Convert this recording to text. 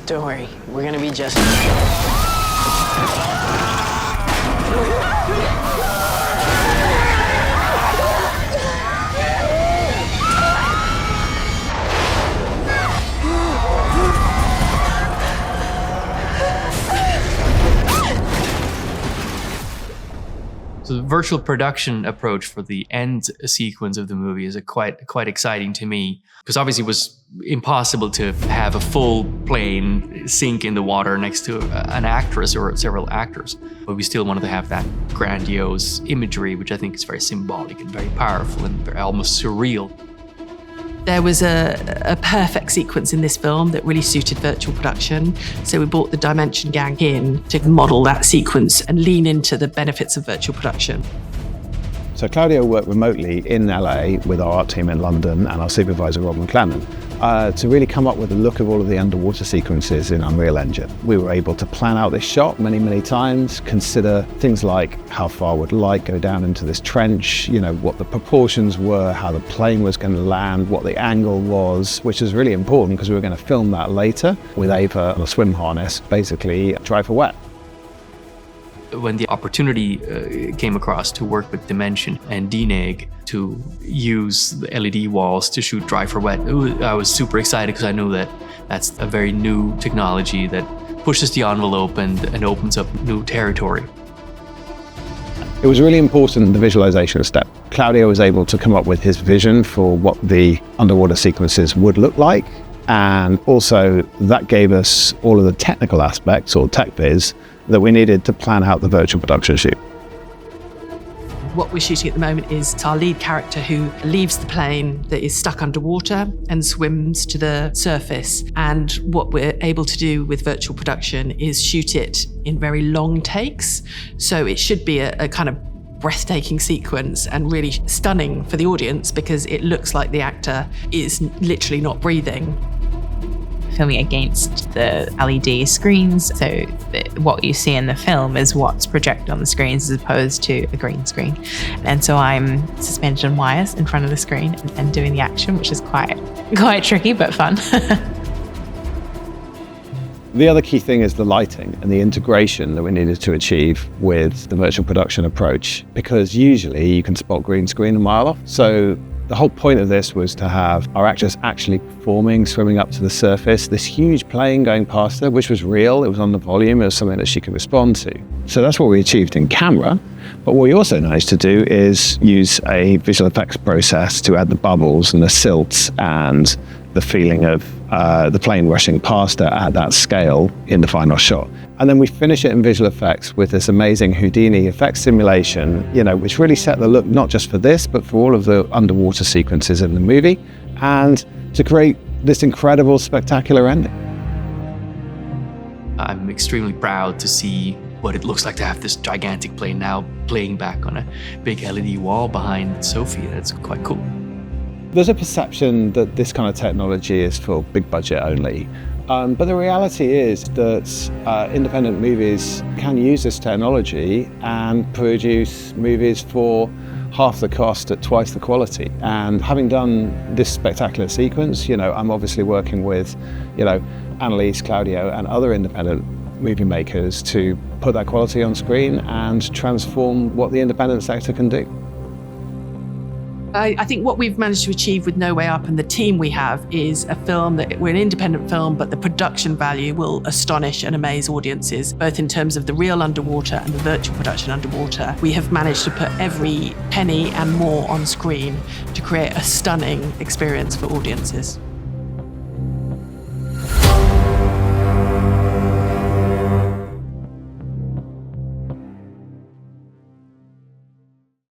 Don't worry, we're gonna be just fine. So the virtual production approach for the end sequence of the movie is quite exciting to me, because obviously it was impossible to have a full plane sink in the water next to an actress or several actors. But we still wanted to have that grandiose imagery, which I think is very symbolic and very powerful and very almost surreal. There was a perfect sequence in this film that really suited virtual production. So we brought the Dimension gang in to model that sequence and lean into the benefits of virtual production. So Claudio worked remotely in LA with our art team in London and our supervisor, Rob McLennan, to really come up with a look of all of the underwater sequences in Unreal Engine. We were able to plan out this shot many times, consider things like how far would light go down into this trench, what the proportions were, how the plane was going to land, what the angle was, which is really important because we were going to film that later with Ava on a swim harness, basically dry for wet. When the opportunity came across to work with Dimension and DNEG to use the LED walls to shoot dry for wet, I was super excited because I know that that's a very new technology that pushes the envelope and opens up new territory. It was really important, the visualization step. Claudio was able to come up with his vision for what the underwater sequences would look like. And also that gave us all of the technical aspects, or tech viz, that we needed to plan out the virtual production shoot. What we're shooting at the moment is our lead character who leaves the plane that is stuck underwater and swims to the surface. And what we're able to do with virtual production is shoot it in very long takes. So it should be a kind of breathtaking sequence and really stunning for the audience because it looks like the actor is literally not breathing. Filming against the LED screens, so what you see in the film is what's projected on the screens as opposed to a green screen. And so I'm suspended on wires in front of the screen and doing the action, which is quite tricky but fun. The other key thing is the lighting and the integration that we needed to achieve with the virtual production approach, because usually you can spot green screen a mile off. So the whole point of this was to have our actress actually performing, swimming up to the surface, this huge plane going past her, which was real, it was on the volume, it was something that she could respond to. So that's what we achieved in camera. But what we also managed to do is use a visual effects process to add the bubbles and the silts and the feeling of the plane rushing past her at that scale in the final shot. And then we finish it in visual effects with this amazing Houdini effects simulation, which really set the look not just for this, but for all of the underwater sequences in the movie, and to create this incredible, spectacular ending. I'm extremely proud to see what it looks like to have this gigantic plane now playing back on a big LED wall behind Sophie. That's quite cool. There's a perception that this kind of technology is for big budget only. But the reality is that independent movies can use this technology and produce movies for half the cost at twice the quality. And having done this spectacular sequence, I'm obviously working with, Annalise, Claudio, and other independent movie makers to put that quality on screen and transform what the independent sector can do. I think what we've managed to achieve with No Way Up and the team we have is a film that we're an independent film, but the production value will astonish and amaze audiences, both in terms of the real underwater and the virtual production underwater. We have managed to put every penny and more on screen to create a stunning experience for audiences.